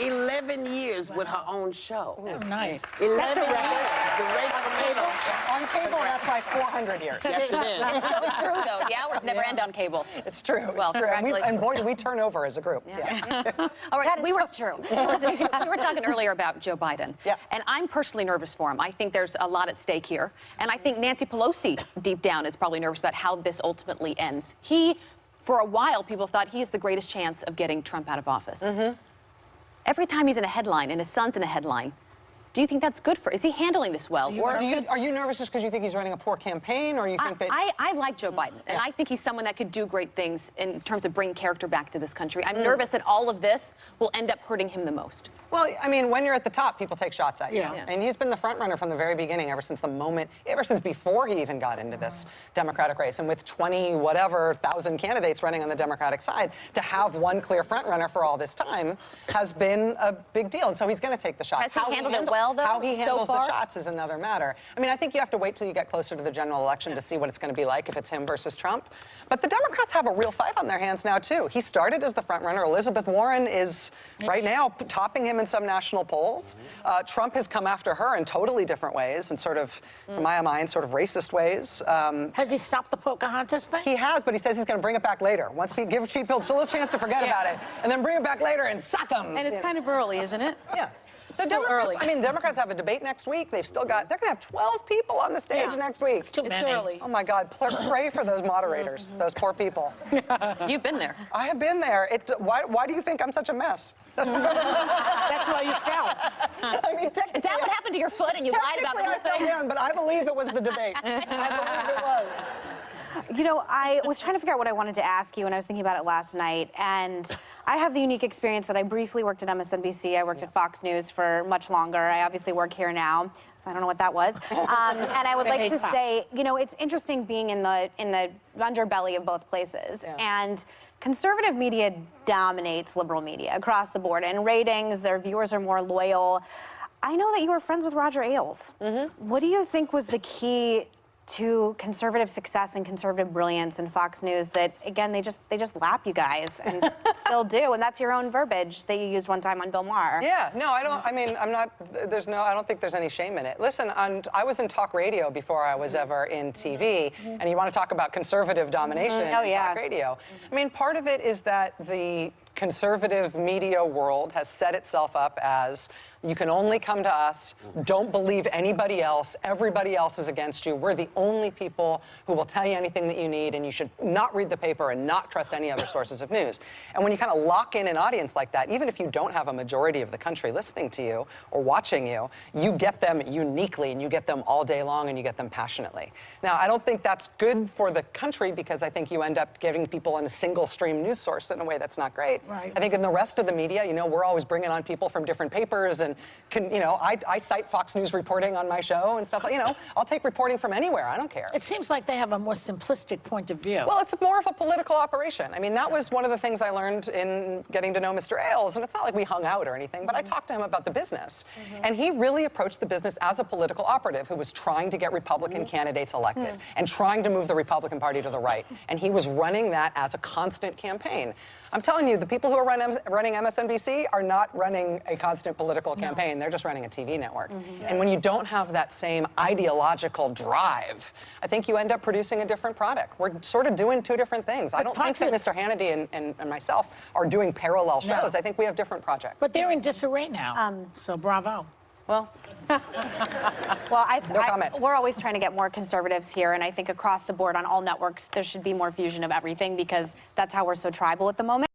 11 years with her own show. Oh, nice. 11 years. The Rachel Maddow show. On cable, that's like 400 years. Yes, it is. It's so true, though. The hours never end on cable. It's true. Well, it's true. And congratulations. boy, do we turn over as a group. Yeah. All right, That is so true. we were talking earlier about Joe Biden. Yeah. And I'm personally nervous for him. I think there's a lot at stake here. And I think Nancy Pelosi, deep down, is probably nervous about how this ultimately ends. For a while, people thought he is the greatest chance of getting Trump out of office. Every time he's in a headline and his son's in a headline, do you think that's good for? Is he handling this well? Are you nervous just because you think he's running a poor campaign, or you think that? I like Joe Biden, and I think he's someone that could do great things in terms of bringing character back to this country. I'm nervous that all of this will end up hurting him the most. Well, I mean, when you're at the top, people take shots at you. Yeah. And he's been the front runner from the very beginning, ever since before he even got into this Democratic race. And with 20-whatever-thousand candidates running on the Democratic side, to have one clear front runner for all this time has been a big deal. And so he's going to take the shots. Has he handled it well, though, How he handles so far? the shots is another matter. I mean, I think you have to wait till you get closer to the general election to see what it's going to be like if it's him versus Trump. But the Democrats have a real fight on their hands now, too. He started as the front runner. Elizabeth Warren is right now topping him in some national polls. Trump has come after her in totally different ways and sort of, to my mind, sort of racist ways. Has he stopped the Pocahontas thing? He has, but he says he's going to bring it back later. Once we give Chief Fields a little chance to forget about it, and then bring it back later and suck him. And it's kind of early, isn't it? Yeah. So still early. Democrats have a debate next week. They're going to have 12 people on the stage next week. It's too many. early. Oh my God, pray for those moderators, those poor people. You've been there. I have been there. Why do you think I'm such a mess? That's why you fell. I mean, Is that what happened to your foot and you lied about the whole I fell thing? down, but I believe it was the debate. I believe it was. You know, I was trying to figure out what I wanted to ask you, and I was thinking about it last night. And I have the unique experience that I briefly worked at MSNBC. I worked at Fox News for much longer. I obviously work here now. I don't know what that was. And I would like to say, you know, it's interesting being in the underbelly of both places. Yeah. And conservative media dominates liberal media across the board. In ratings, their viewers are more loyal. I know that you were friends with Roger Ailes. What do you think was the key to conservative success and conservative brilliance in Fox News that, again, they just lap you guys and still do? And that's your own verbiage that you used one time on Bill Maher. Yeah, no, I don't think there's any shame in it. Listen, I was in talk radio before I was ever in TV, and you want to talk about conservative domination in talk radio. I mean, part of it is that the conservative media world has set itself up as, you can only come to us, don't believe anybody else, everybody else is against you, we're the only people who will tell you anything that you need, and you should not read the paper and not trust any other sources of news. And when you kind of lock in an audience like that, even if you don't have a majority of the country listening to you or watching you, you get them uniquely, and you get them all day long, and you get them passionately. Now, I don't think that's good for the country, because I think you end up giving people on a single stream news source in a way that's not great. Right. I think in the rest of the media, you know, we're always bringing on people from different papers, and I cite Fox News reporting on my show and stuff. You know, I'll take reporting from anywhere. I don't care. It seems like they have a more simplistic point of view. Well, it's more of a political operation. I mean, that was one of the things I learned in getting to know Mr. Ailes, and it's not like we hung out or anything, but I talked to him about the business. And he really approached the business as a political operative who was trying to get Republican candidates elected and trying to move the Republican Party to the right. And he was running that as a constant campaign. I'm telling you, the people who are running MSNBC are not running a constant political campaign. They're just running a TV network. And when you don't have that same ideological drive, I think you end up producing a different product. We're sort of doing two different things. I don't think that Mr. Hannity and myself are doing parallel shows. I think we have different projects. But they're in disarray now, so bravo. Well, no comment. We're always trying to get more conservatives here, and I think across the board on all networks, there should be more fusion of everything, because that's how we're so tribal at the moment.